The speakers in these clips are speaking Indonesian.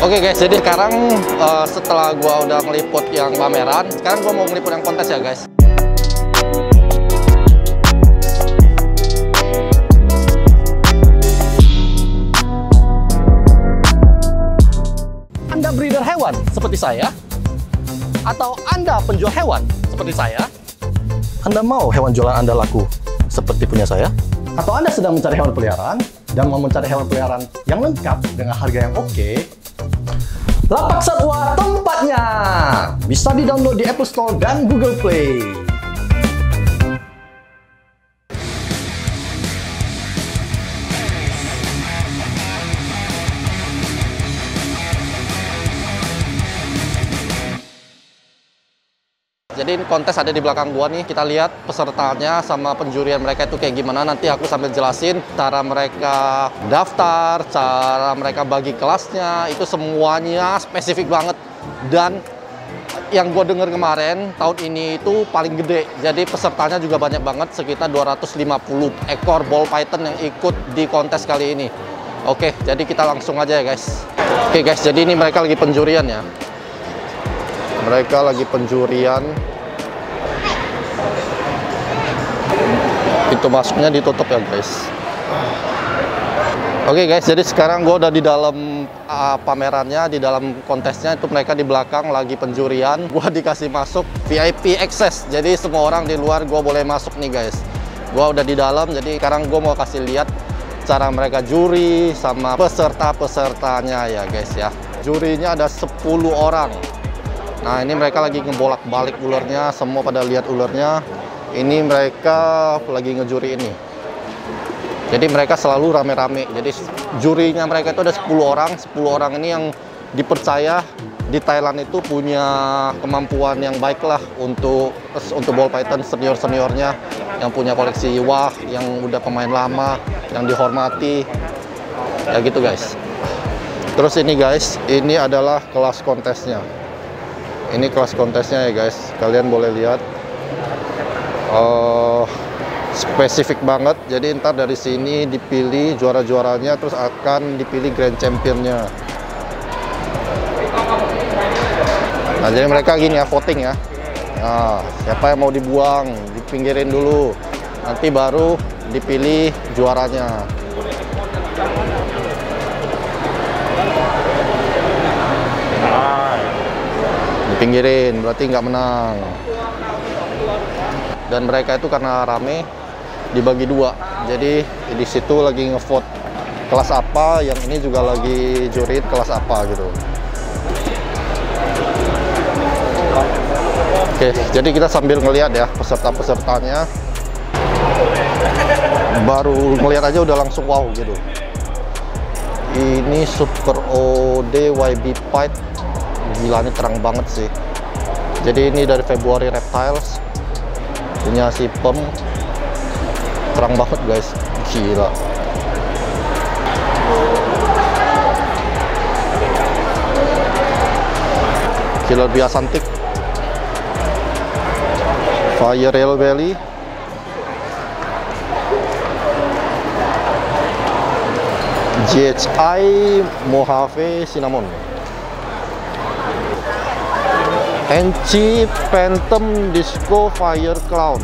Oke guys, jadi sekarang setelah gua udah ngeliput yang pameran, sekarang gua mau ngeliput yang kontes ya guys. Anda breeder hewan seperti saya? Atau Anda penjual hewan seperti saya? Anda mau hewan jualan Anda laku seperti punya saya? Atau Anda sedang mencari hewan peliharaan dan mau mencari hewan peliharaan yang lengkap dengan harga yang oke? Lapak Satwa tempatnya! Bisa di-download di Apple Store dan Google Play. Jadi ini kontes ada di belakang gua nih. Kita lihat pesertanya sama penjurian mereka itu kayak gimana. Nanti aku sambil jelasin cara mereka daftar, cara mereka bagi kelasnya. Itu semuanya spesifik banget. Dan yang gua dengar kemarin, tahun ini itu paling gede. Jadi pesertanya juga banyak banget, sekitar 250 ekor ball python yang ikut di kontes kali ini. Oke, jadi kita langsung aja ya guys. Oke guys, jadi ini mereka lagi penjurian ya. Mereka lagi penjurian. Pintu masuknya ditutup ya guys. Oke guys, jadi sekarang gue udah di dalam pamerannya, di dalam kontesnya. Itu mereka di belakang lagi penjurian. Gue dikasih masuk VIP access. Jadi semua orang di luar gue boleh masuk nih guys. Gue udah di dalam, jadi sekarang gue mau kasih lihat cara mereka juri sama peserta-pesertanya ya guys ya. Jurinya ada 10 orang. Nah ini mereka lagi ngebolak-balik ulernya, semua pada lihat ulernya. Ini mereka lagi ngejuri ini. Jadi mereka selalu rame-rame. Jadi jurinya mereka itu ada 10 orang. 10 orang ini yang dipercaya di Thailand itu punya kemampuan yang baik lah untuk ball python senior-seniornya. Yang punya koleksi wah, yang udah pemain lama, yang dihormati. Ya gitu guys. Terus ini guys, ini adalah kelas kontesnya. Ini kelas kontesnya ya guys, kalian boleh lihat spesifik banget. Jadi ntar dari sini dipilih juara-juaranya, terus akan dipilih grand championnya. Nah jadi mereka gini ya, voting ya. Nah siapa yang mau dibuang, dipinggirin dulu, nanti baru dipilih juaranya. Pinggirin, berarti nggak menang. Dan mereka itu karena rame dibagi dua, jadi di situ lagi ngevote kelas apa, yang ini juga lagi juri kelas apa gitu. Oke, jadi kita sambil ngelihat ya peserta-pesertanya, baru ngelihat aja udah langsung wow gitu. Ini Super OD YB Pied. Gila, ini terang banget sih. Jadi ini dari February Reptiles, punya si Pem. Terang banget guys, gila. Killer Biasantik, Fire Yellow Belly, GHI Mojave Cinnamon, Enchi Phantom Disco Fire Clown.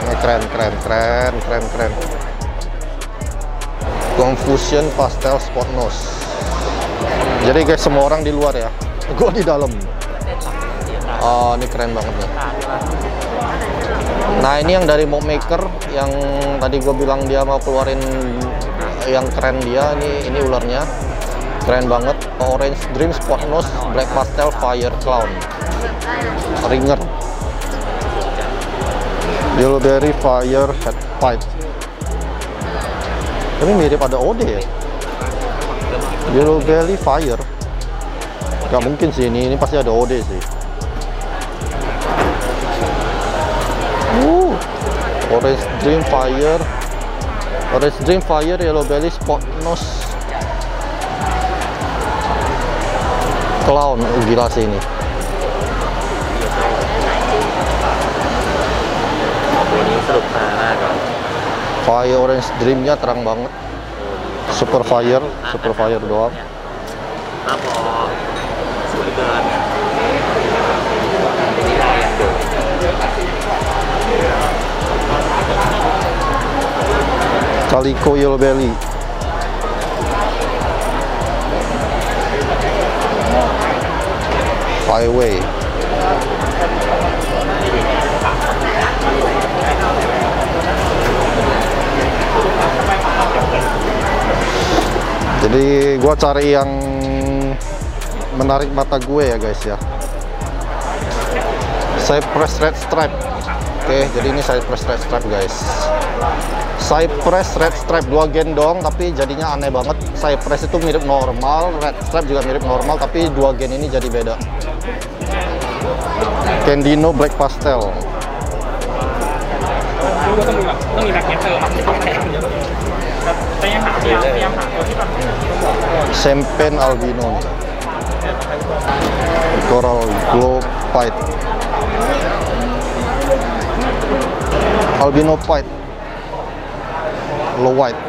Ini keren. Confusion Pastel Spot Nose. Jadi guys, semua orang di luar ya, gue di dalam. Oh, ini keren banget nih. Nah ini yang dari Mob Maker, yang tadi gue bilang dia mau keluarin yang keren dia. Ini ularnya keren banget. Orange Dream Spot Nose Black Pastel Fire Clown, Ringer, Yellowberry Fire Head Pied. Ini mirip ada OD ya. Yellowberry Fire, nggak mungkin sih, ini pasti ada OD sih. Orange Dream Fire Yellowberry Spot Nose Clown. Gila sih ini. Fire Orange Dreamnya terang banget. Super Fire doang. แล้วพอสวยเกินนี่ได้อะ Calico Yellow Belly. Flyway. Jadi gua cari yang menarik mata gue ya guys ya. Cypress Red Stripe. Oke, jadi ini Cypress Red Stripe guys. Cypress Red Stripe 2 gendong, tapi jadinya aneh banget. Cypress itu mirip normal, Red Stripe juga mirip normal, tapi 2 gen ini jadi beda. Candino Black Pastel. Champagne Albino. Coral Glow White. Albino White. Low White.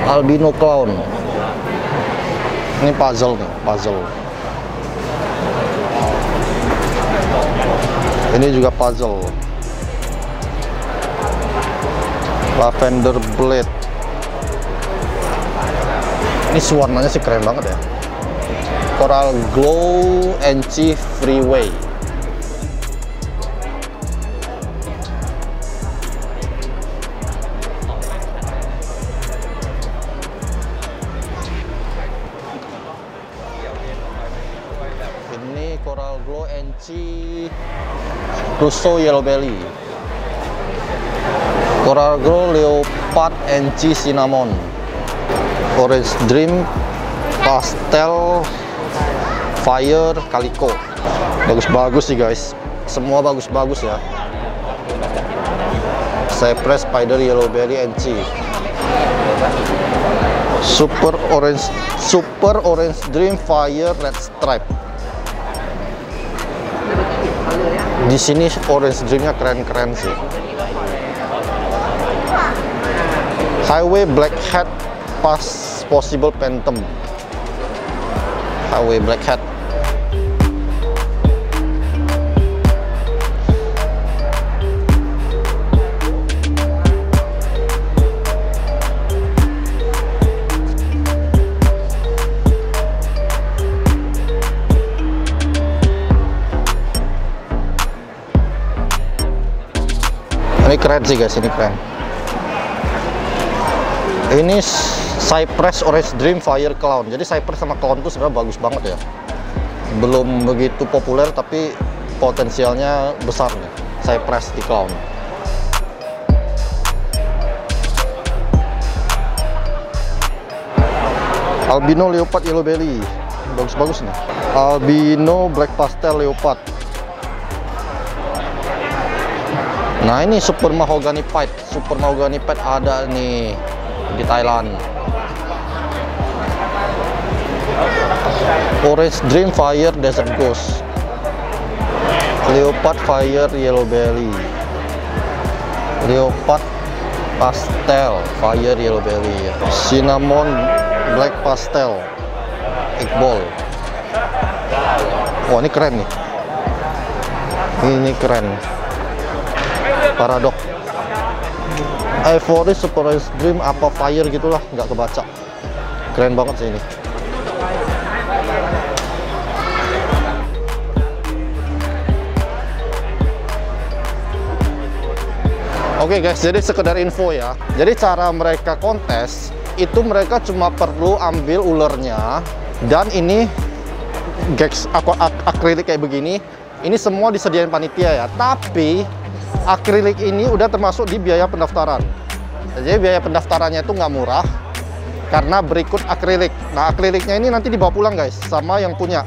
Albino Clown. Ini puzzle nih, puzzle. Ini juga puzzle. Lavender Blade. Ini warnanya sih keren banget ya. Coral Glow NC Freeway. Ini Coral Glow NC Russo Yellow Belly. Coral Glow Leopard NC Cinnamon. Orange Dream Pastel Fire Calico. Bagus-bagus sih guys. Semua bagus-bagus ya. Cypress Spider Yellow Belly NC. Super Orange Dream Fire Red Stripe. Di sini Orange Dreamnya keren-keren sih. Highway Black Hat Possible Phantom. Highway Black Hat. Ini keren sih guys, ini keren. Ini Cypress Orange Dream Fire Clown. Jadi Cypress sama Clown itu sebenarnya bagus banget ya. Belum begitu populer tapi potensialnya besar nih, Cypress di Clown. Albino Leopard Yellow Belly. Bagus-bagus nih. Albino Black Pastel Leopard. Nah ini Super Mahogany Pied. Super Mahogany Pied ada nih di Thailand. Orange Dream Fire Desert Ghost. Leopard Fire Yellow Belly. Leopard Pastel Fire Yellow Belly. Cinnamon Black Pastel Iqbal. Wah ini keren nih. Ini keren. Paradox. Ivory Super Orange Dream apa Fire gitulah, nggak kebaca. Keren banget sih ini. Oke guys, jadi sekedar info ya. Jadi cara mereka kontes itu mereka cuma perlu ambil ulernya, dan ini gags akrilik kayak begini. Ini semua disediain panitia ya. Tapi akrilik ini udah termasuk di biaya pendaftaran. Jadi biaya pendaftarannya itu nggak murah karena berikut akrilik. Nah akriliknya ini nanti dibawa pulang guys sama yang punya.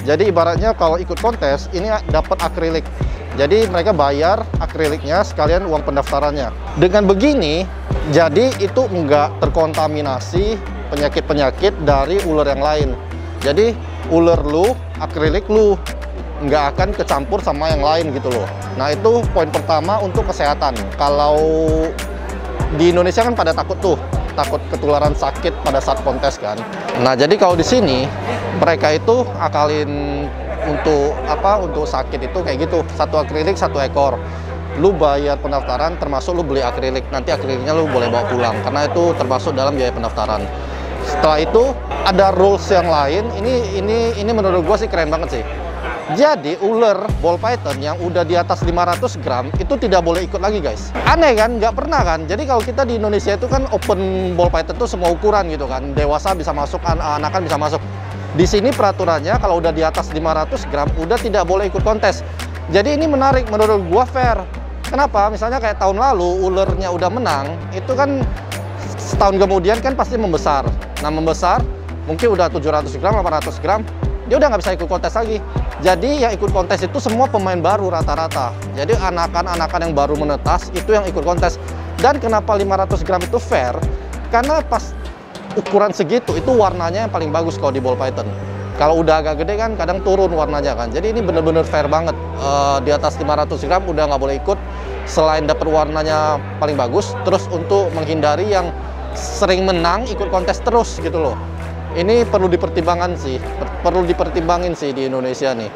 Jadi ibaratnya kalau ikut kontes ini dapat akrilik. Jadi mereka bayar akriliknya sekalian uang pendaftarannya. Dengan begini, jadi itu nggak terkontaminasi penyakit-penyakit dari ular yang lain. Jadi ular lu, akrilik lu nggak akan kecampur sama yang lain gitu loh. Nah itu poin pertama untuk kesehatan. Kalau di Indonesia kan pada takut tuh takut ketularan sakit pada saat kontes kan. Nah, jadi kalau di sini mereka itu akalin untuk apa? Untuk sakit itu kayak gitu. Satu akrilik, satu ekor. Lu bayar pendaftaran termasuk lu beli akrilik. Nanti akriliknya lu boleh bawa pulang karena itu termasuk dalam biaya pendaftaran. Setelah itu ada rules yang lain. Ini menurut gua sih keren banget sih. Jadi ular ball python yang udah di atas 500 gram itu tidak boleh ikut lagi guys. Aneh kan? Nggak pernah kan? Jadi kalau kita di Indonesia itu kan open ball python itu semua ukuran gitu kan. Dewasa bisa masuk, anak-anak bisa masuk. Di sini peraturannya kalau udah di atas 500 gram udah tidak boleh ikut kontes. Jadi ini menarik, menurut gua fair. Kenapa? Misalnya kayak tahun lalu ularnya udah menang, itu kan setahun kemudian kan pasti membesar. Nah membesar mungkin udah 700 gram, 800 gram, dia udah nggak bisa ikut kontes lagi. Jadi yang ikut kontes itu semua pemain baru rata-rata. Jadi anakan-anakan yang baru menetas itu yang ikut kontes. Dan kenapa 500 gram itu fair? Karena pas ukuran segitu itu warnanya yang paling bagus kalau di ball python. Kalau udah agak gede kan kadang turun warnanya kan. Jadi ini bener-bener fair banget. Di atas 500 gram udah nggak boleh ikut. Selain dapat warnanya paling bagus, terus untuk menghindari yang sering menang ikut kontes terus gitu loh. Ini perlu dipertimbangkan sih, perlu dipertimbangin sih di Indonesia nih.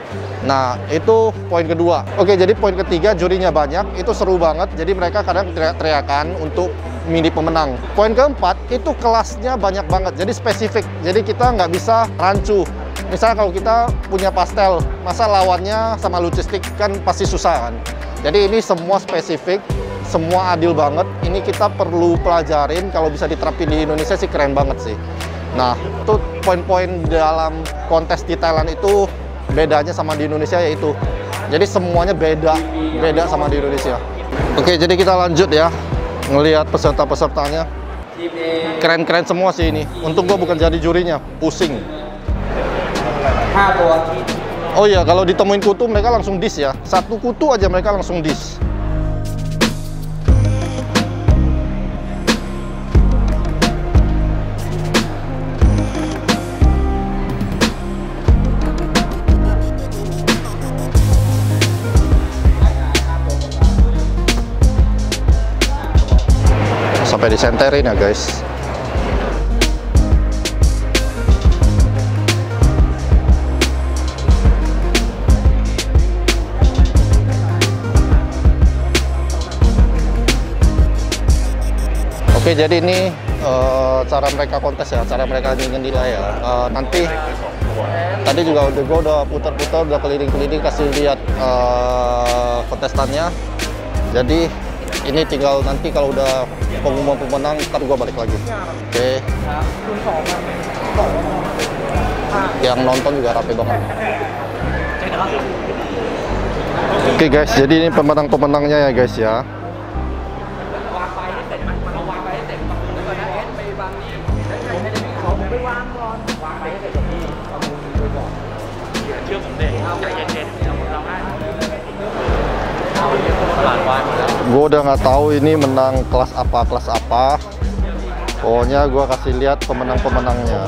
Nah, itu poin kedua. Oke, jadi poin ketiga, jurinya banyak, itu seru banget. Jadi mereka kadang teriak-teriakan untuk milih pemenang. Poin keempat, itu kelasnya banyak banget, jadi spesifik. Jadi kita nggak bisa rancu. Misalnya kalau kita punya pastel, masa lawannya sama lucistik kan pasti susah kan. Jadi ini semua spesifik, semua adil banget. Ini kita perlu pelajarin, kalau bisa diterapin di Indonesia sih keren banget sih. Nah, itu poin-poin dalam kontes di Thailand itu bedanya sama di Indonesia yaitu. Jadi semuanya beda sama di Indonesia. Oke, jadi kita lanjut ya. Ngelihat peserta-pesertanya. Keren-keren semua sih ini. Untung gua bukan jadi jurinya, pusing. Oh iya, kalau ditemuin kutu mereka langsung dis ya. Satu kutu aja mereka langsung dis. Sampai disenterin ya guys. Oke, jadi ini cara mereka kontes ya, cara mereka ingin nilai ya. Nanti tadi juga gue udah putar-putar, udah keliling-keliling kasih lihat kontestannya. Jadi ini tinggal nanti kalau udah pengumuman pemenang, ntar gue balik lagi. Oke. Yang nonton juga rapi banget. Oke guys, jadi ini pemenang-pemenangnya ya guys ya. Gue udah nggak tahu ini menang kelas apa. Pokoknya gue kasih lihat pemenang-pemenangnya.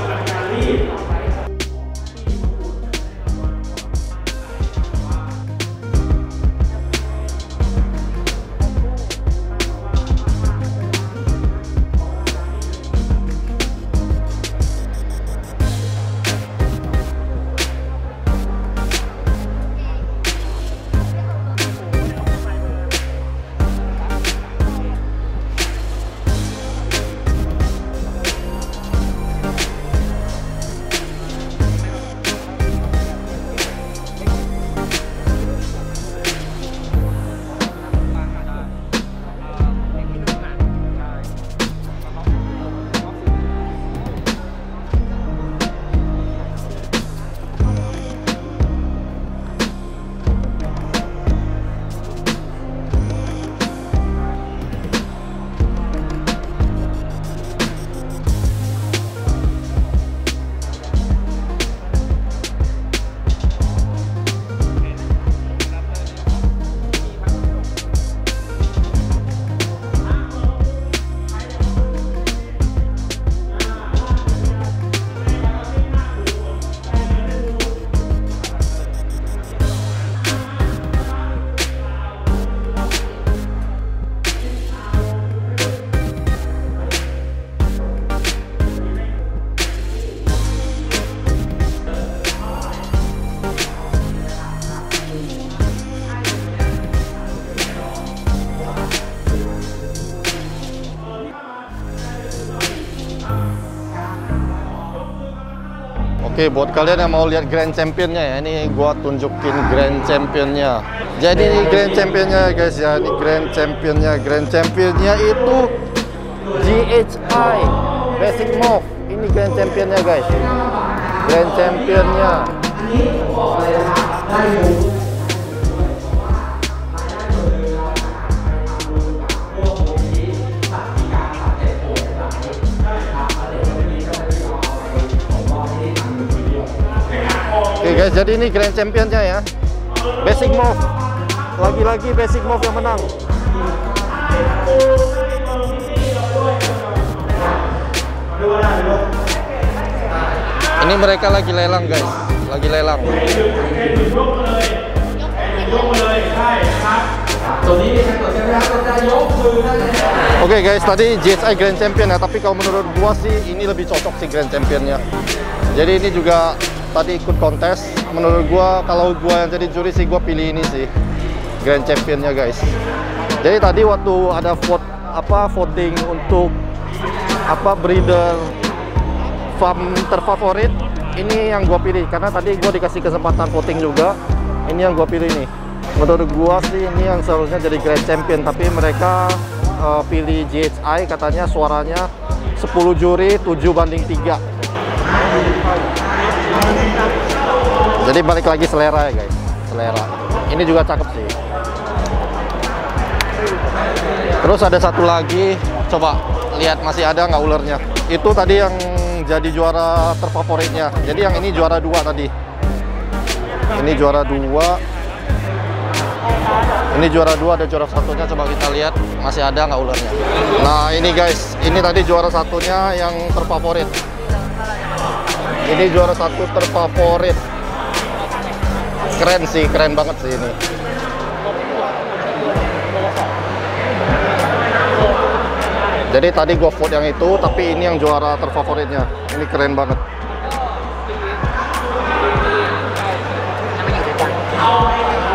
Oke, buat kalian yang mau lihat Grand Championnya ya, ini gua tunjukin Grand Championnya. Jadi ini Grand Championnya guys ya, ini Grand Championnya. Grand Championnya itu GHI Basic Move. Ini Grand Championnya guys. Grand Championnya. Oke guys, jadi ini Grand Championnya ya. Basic Move. Lagi-lagi Basic Move yang menang. Ini mereka lagi lelang guys. Lagi lelang. Oke guys, tadi GHI Grand Champion ya, tapi kalau menurut gua sih ini lebih cocok sih Grand Championnya. Jadi ini juga tadi ikut kontes. Menurut gua kalau gua yang jadi juri sih gua pilih ini sih Grand Championnya guys. Jadi tadi waktu ada voting untuk breeder farm terfavorit, ini yang gua pilih karena tadi gua dikasih kesempatan voting juga. Ini yang gua pilih nih. Menurut gua sih ini yang seharusnya jadi Grand Champion, tapi mereka pilih GHI, katanya suaranya 10 juri 7-3. Jadi balik lagi selera ya guys, selera. Ini juga cakep sih. Terus ada satu lagi, coba lihat masih ada nggak ulernya. Itu tadi yang jadi juara terfavoritnya. Jadi yang ini juara 2 tadi. Ini juara 2. Ini juara 2, ada juara satunya. Coba kita lihat masih ada nggak ulernya. Nah ini guys, ini tadi juara satunya yang terfavorit. Ini juara 1 terfavorit. Keren sih, keren banget sih ini. Jadi tadi gue vote yang itu, tapi ini yang juara terfavoritnya. Ini keren banget.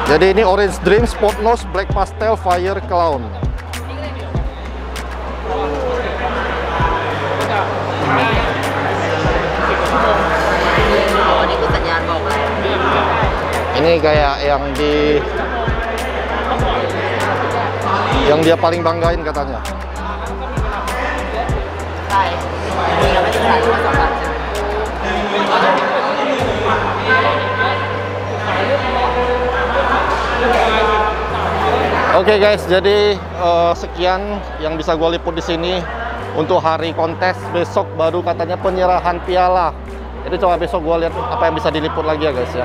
Jadi ini Orange Dream, Spot Nose, Black Pastel, Fire Clown. Ini kayak yang dia paling banggain katanya. Oke guys, jadi sekian yang bisa gue liput di sini untuk hari kontes. Besok baru katanya penyerahan piala. Itu coba besok gue lihat apa yang bisa diliput lagi ya guys ya.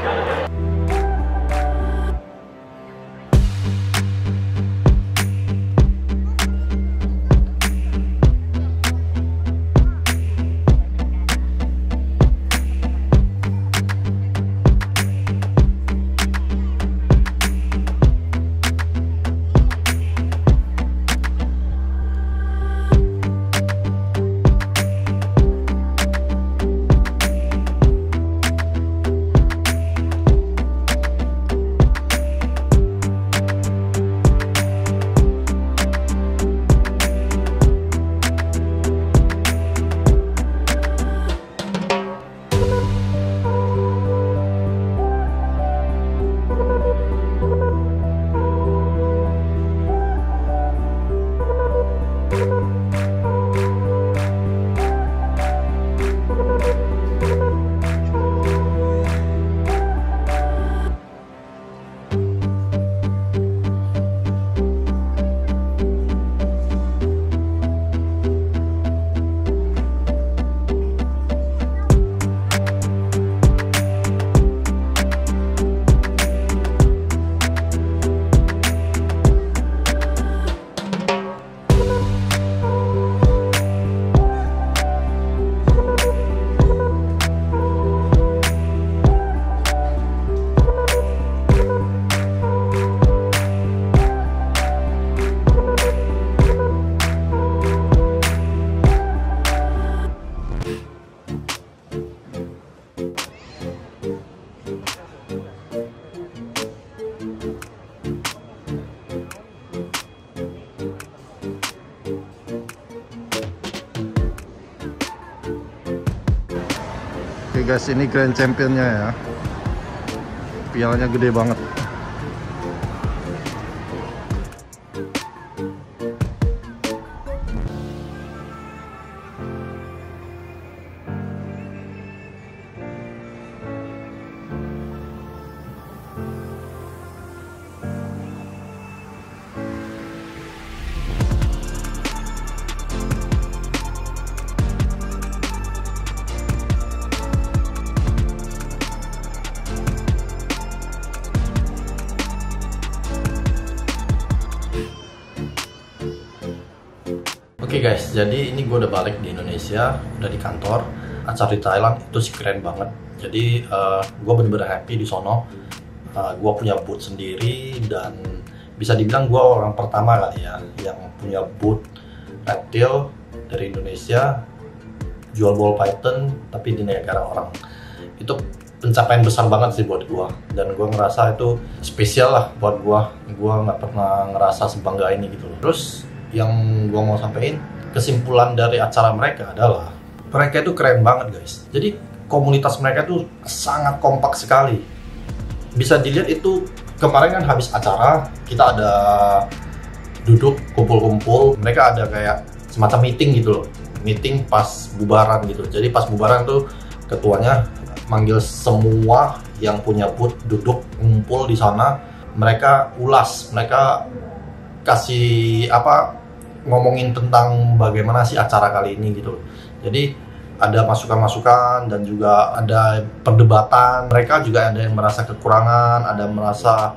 Oke guys, ini Grand Championnya ya. Pialanya gede banget. Oke guys, jadi ini gue udah balik di Indonesia, udah di kantor. Acara di Thailand itu sih keren banget. Jadi gue bener-bener happy di sono. Gue punya booth sendiri dan bisa dibilang gue orang pertama kali ya yang punya booth reptil dari Indonesia, jual ball python tapi di negara orang. Itu pencapaian besar banget sih buat gue, dan gue ngerasa itu spesial lah buat gue. Gue nggak pernah ngerasa sebangga ini gitu loh. Terus yang gue mau sampein, kesimpulan dari acara mereka adalah mereka itu keren banget guys. Jadi komunitas mereka tuh sangat kompak sekali. Bisa dilihat itu kemarin kan habis acara kita ada duduk kumpul-kumpul, mereka ada kayak semacam meeting gitu loh, meeting pas bubaran gitu. Jadi pas bubaran tuh ketuanya manggil semua yang punya booth duduk ngumpul di sana, mereka ulas, mereka kasih ngomongin tentang bagaimana sih acara kali ini gitu. Jadi ada masukan-masukan dan juga ada perdebatan. Mereka juga ada yang merasa kekurangan, ada merasa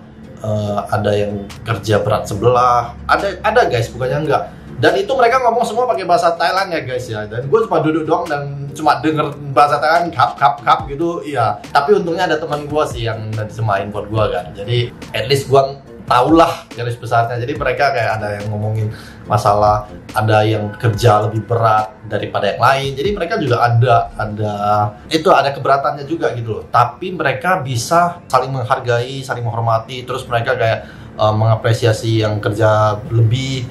ada yang kerja berat sebelah. Ada guys, bukannya enggak. Dan itu mereka ngomong semua pakai bahasa Thailand ya guys ya. Dan gue cuma duduk doang dan cuma denger bahasa Thailand kap gitu. Iya. Tapi untungnya ada teman gue sih yang disemain buat gue kan. Jadi at least gue tahulah garis besarnya. Jadi mereka kayak ada yang ngomongin masalah, ada yang kerja lebih berat daripada yang lain. Jadi mereka juga ada keberatannya juga gitu loh. Tapi mereka bisa saling menghargai, saling menghormati. Terus mereka kayak mengapresiasi yang kerja lebih.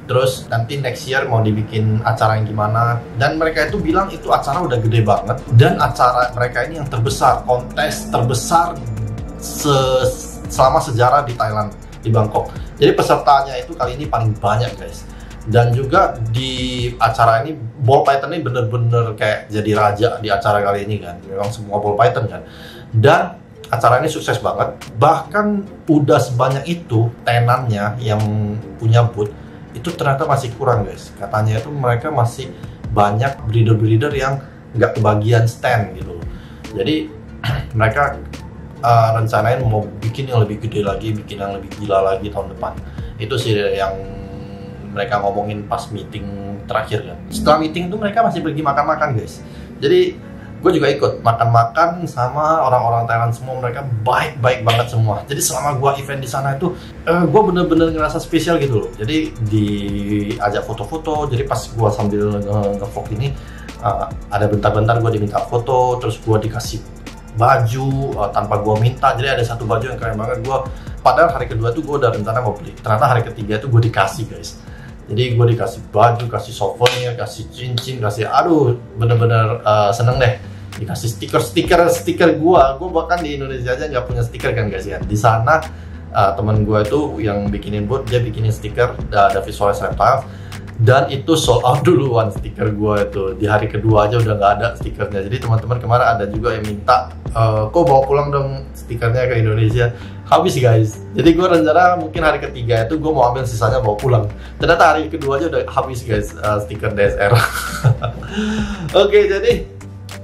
Terus nanti next year mau dibikin acara yang gimana. Dan mereka itu bilang itu acara udah gede banget. Dan acara mereka ini yang terbesar, kontes terbesar selama sejarah di Thailand, di Bangkok. Jadi pesertanya itu kali ini paling banyak guys. Dan juga di acara ini ball python ini bener-bener kayak jadi raja di acara kali ini kan. Memang semua ball python kan. Dan acara ini sukses banget. Bahkan udah sebanyak itu tenannya yang punya booth itu ternyata masih kurang guys. Katanya itu mereka masih banyak breeder-breeder yang nggak kebagian stand gitu. Jadi mereka rencanain mau bikin yang lebih gede lagi, bikin yang lebih gila lagi tahun depan. Itu sih yang mereka ngomongin pas meeting terakhir kan. Setelah meeting itu mereka masih pergi makan-makan guys. Jadi gue juga ikut makan-makan sama orang-orang Thailand semua. Mereka baik-baik banget semua. Jadi selama gue event di sana itu gue bener-bener ngerasa spesial gitu loh. Jadi diajak foto-foto. Jadi pas gue sambil nge-vlog ini ada bentar-bentar gue diminta foto. Terus gue dikasih baju tanpa gue minta. Jadi ada satu baju yang keren banget. Gue padahal hari kedua tuh gue udah rencana mau beli. Ternyata hari ketiga tuh gue dikasih guys. Jadi gue dikasih baju, kasih souvenir, kasih cincin, kasih bener-bener seneng deh. Dikasih stiker gue bahkan di Indonesia aja nggak punya stiker kan guys ya. Di sana teman gue itu yang bikinin booth, dia bikinin stiker ada visualis reptiles, dan itu sold out duluan stiker gue itu. Di hari kedua aja udah nggak ada stikernya. Jadi teman-teman kemarin ada juga yang minta kok bawa pulang dong stikernya ke Indonesia. Habis guys. Jadi gue rencana mungkin hari ketiga itu gue mau ambil sisanya bawa pulang. Ternyata hari kedua aja udah habis guys stiker DSR. Oke, jadi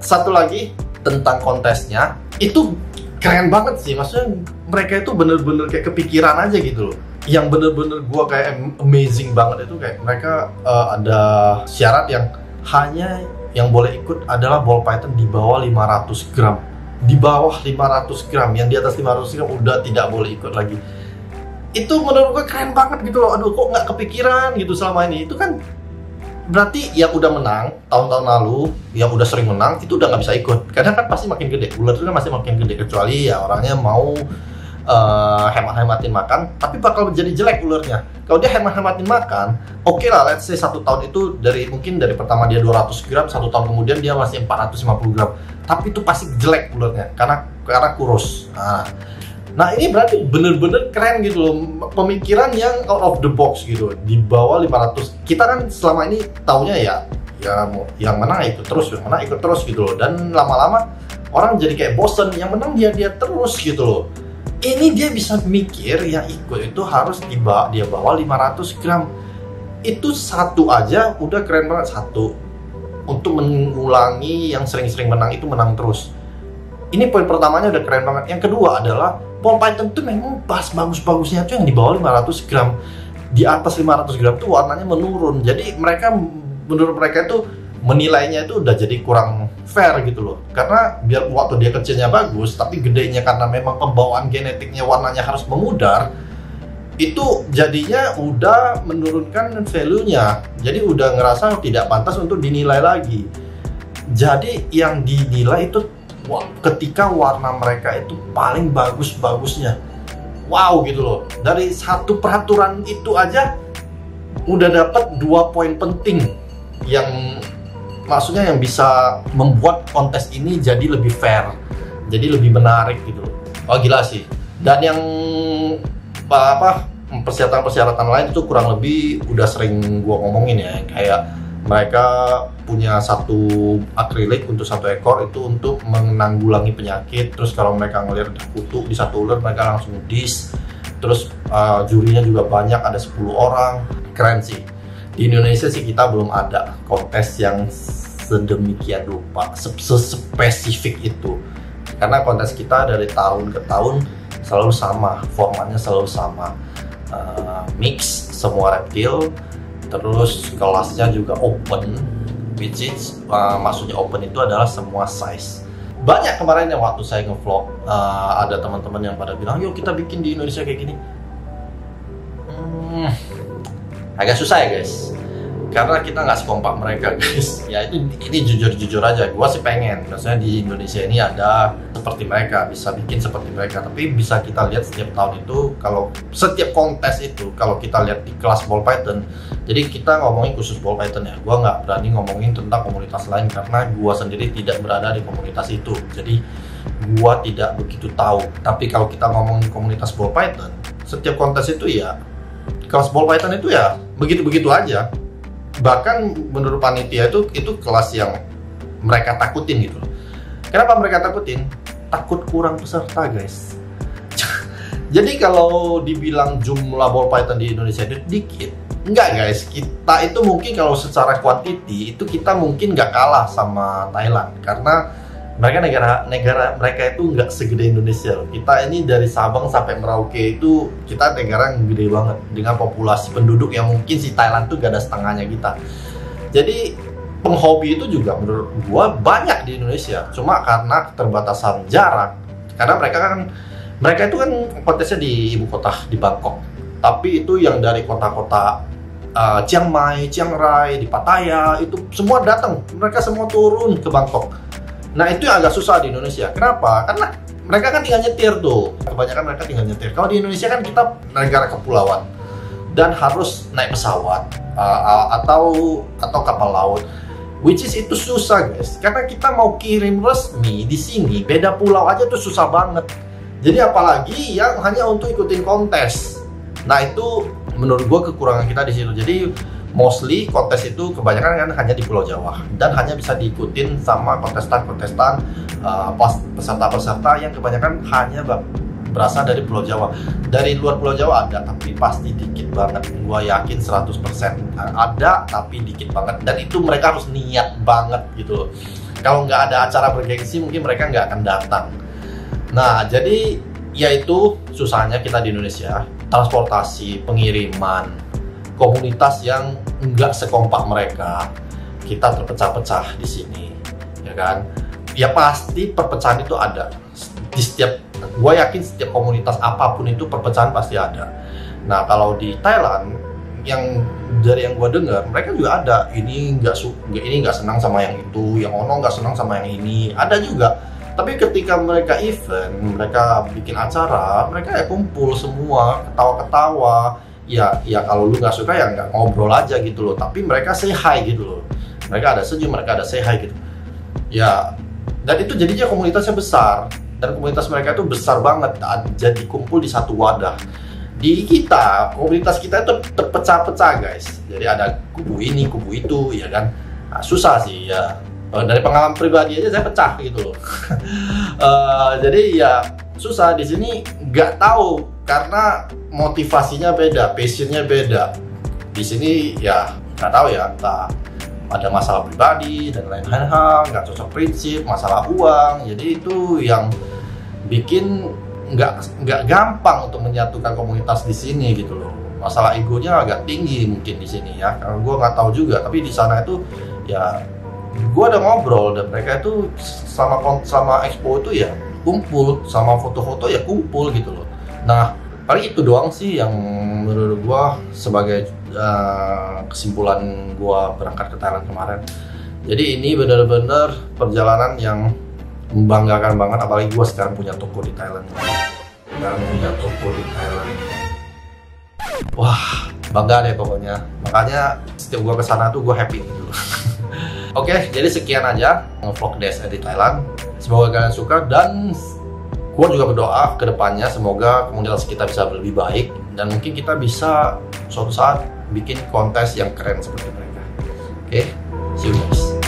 satu lagi tentang kontesnya, itu keren banget sih. Maksudnya mereka itu bener-bener kayak kepikiran aja gitu loh. Yang bener-bener gue kayak amazing banget itu kayak mereka ada syarat yang hanya yang boleh ikut adalah ball python di bawah 500 gram. Di bawah 500 gram, yang di atas 500 gram udah tidak boleh ikut lagi. Itu menurut gue keren banget gitu loh. Aduh, kok nggak kepikiran gitu selama ini. Itu kan berarti yang udah menang tahun-tahun lalu, yang udah sering menang itu udah nggak bisa ikut. Karena kan pasti makin gede, ular itu kan masih makin gede, kecuali ya orangnya mau hemat-hematin makan, tapi bakal menjadi jelek ulernya. Kalau dia hemat-hematin makan, oke lah, let's say 1 tahun itu mungkin dari pertama dia 200 gram, 1 tahun kemudian dia masih 450 gram. Tapi itu pasti jelek ulernya, karena kurus. Nah ini berarti bener-bener keren gitu loh, pemikiran yang out of the box gitu, di bawah 500. Kita kan selama ini taunya ya yang menang ikut terus, yang menang ikut terus gitu loh. Dan lama-lama orang jadi kayak bosen, yang menang dia terus gitu loh. Ini dia bisa mikir yang ikut itu harus dia bawa 500 gram. Itu satu aja udah keren banget, satu. Untuk mengulangi yang sering-sering menang itu menang terus. Ini poin pertamanya udah keren banget. Yang kedua adalah ball python itu memang pas bagus-bagusnya tuh yang di bawah 500 gram. Di atas 500 gram tuh warnanya menurun. Jadi menurut mereka itu menilainya itu udah jadi kurang fair gitu loh. Karena biar waktu dia kecilnya bagus, tapi gedenya karena memang pembawaan genetiknya warnanya harus memudar, itu jadinya udah menurunkan value-nya. Jadi udah ngerasa tidak pantas untuk dinilai lagi. Jadi yang dinilai itu ketika warna mereka itu paling bagus-bagusnya. Wow gitu loh. Dari satu peraturan itu aja udah dapat 2 poin penting yang maksudnya yang bisa membuat kontes ini jadi lebih fair, jadi lebih menarik gitu loh. Oh gila sih. Dan yang persyaratan lain itu kurang lebih udah sering gua ngomongin ya, kayak mereka punya satu akrilik untuk 1 ekor itu untuk menanggulangi penyakit. Terus kalau mereka ngelihat ada kutu di satu ular, mereka langsung dis. Terus jurinya juga banyak, ada 10 orang. Keren sih. Di Indonesia sih kita belum ada kontes yang sedemikian rupa, spesifik itu. Karena kontes kita dari tahun ke tahun selalu sama, formatnya selalu sama, mix semua reptil. Terus kelasnya juga open, which is maksudnya open itu adalah semua size. Banyak kemarin yang waktu saya ngevlog, ada teman-teman yang pada bilang, yuk kita bikin di Indonesia kayak gini. Agak susah ya guys, karena kita nggak sekompak mereka guys. Ya ini jujur aja, gua sih pengen maksudnya di Indonesia ini ada seperti mereka, bisa bikin seperti mereka. Tapi bisa kita lihat setiap tahun itu, kalau setiap kontes itu, kalau kita lihat di kelas ball python, jadi kita ngomongin khusus ball python ya, gua nggak berani ngomongin tentang komunitas lain karena gua sendiri tidak berada di komunitas itu, jadi gua tidak begitu tahu. Tapi kalau kita ngomongin komunitas ball python, setiap kontes itu ya kelas ball python itu ya begitu-begitu aja. Bahkan menurut panitia itu kelas yang mereka takutin gitu. Kenapa mereka takutin? Takut kurang peserta guys. Jadi kalau dibilang jumlah ball python di Indonesia itu dikit, enggak guys. Kita itu mungkin kalau secara kuantiti itu kita mungkin nggak kalah sama Thailand, karena negara mereka itu nggak segede Indonesia loh. Kita ini dari Sabang sampai Merauke itu kita negara yang gede banget dengan populasi penduduk yang mungkin si Thailand tuh gak ada setengahnya kita. Jadi penghobi itu juga menurut gua banyak di Indonesia, cuma karena keterbatasan jarak. Karena mereka itu kan kontesnya di ibu kota, di Bangkok. Tapi itu yang dari kota-kota Chiang Mai, Chiang Rai, di Pattaya itu semua datang. Mereka semua turun ke Bangkok. Nah itu yang agak susah di Indonesia. Kenapa? Karena mereka kan tinggal nyetir tuh. Kebanyakan mereka tinggal nyetir. Kalau di Indonesia kan kita negara kepulauan dan harus naik pesawat atau kapal laut. Which is itu susah guys. Karena kita mau kirim resmi di sini, beda pulau aja tuh susah banget. Jadi apalagi yang hanya untuk ikutin kontes. Nah itu menurut gue kekurangan kita di situ. Jadi mostly kontes itu kebanyakan kan hanya di Pulau Jawa dan hanya bisa diikutin sama kontestan-kontestan peserta-peserta yang kebanyakan hanya berasal dari Pulau Jawa. Dari luar Pulau Jawa ada, tapi pasti dikit banget. Gua yakin 100% ada, tapi dikit banget. Dan itu mereka harus niat banget gitu loh. Kalau nggak ada acara bergengsi, mungkin mereka nggak akan datang. Nah, jadi yaitu susahnya kita di Indonesia, transportasi, pengiriman, komunitas yang nggak sekompak mereka, kita terpecah-pecah di sini, ya kan? Ya pasti perpecahan itu ada di setiap, gue yakin setiap komunitas apapun itu perpecahan pasti ada. Nah kalau di Thailand, yang dari yang gue dengar, mereka juga ada ini nggak senang sama yang itu, yang ono nggak senang sama yang ini, ada juga. Tapi ketika mereka event, mereka bikin acara, mereka ya kumpul semua, ketawa-ketawa. Ya kalau lu nggak suka ya nggak ngobrol aja gitu loh. Tapi mereka say hi gitu loh. Mereka ada senyum, mereka ada say hi gitu. Ya, dan itu jadinya komunitasnya besar. Dan komunitas mereka itu besar banget. Jadi kumpul di satu wadah. Di kita, komunitas kita itu terpecah-pecah guys. Jadi ada kubu ini, kubu itu, ya kan. Nah, susah sih ya. Dari pengalaman pribadi aja saya pecah gitu loh. Jadi ya susah di sini, nggak tahu karena motivasinya beda, passionnya beda. Di sini ya nggak tahu ya, entah ada masalah pribadi dan lain-lain hal, nggak cocok prinsip, masalah uang. Jadi itu yang bikin nggak gampang untuk menyatukan komunitas di sini gitu loh. Masalah egonya agak tinggi mungkin di sini ya, karena gue nggak tahu juga. Tapi di sana itu ya gue ada ngobrol dan mereka itu sama expo itu ya kumpul, sama foto-foto ya kumpul gitu loh. Nah paling itu doang sih yang menurut gue sebagai kesimpulan gue berangkat ke Thailand kemarin. Jadi ini benar-benar perjalanan yang membanggakan banget, apalagi gue sekarang punya toko di Thailand. Wah, bangga deh pokoknya. Makanya setiap gue kesana tuh gue happy gitu. Oke, jadi sekian aja vlog DSR di Thailand. Semoga kalian suka dan gue juga berdoa ke depannya semoga komunitas kita bisa lebih baik dan mungkin kita bisa suatu saat bikin kontes yang keren seperti mereka. Oke, see you guys.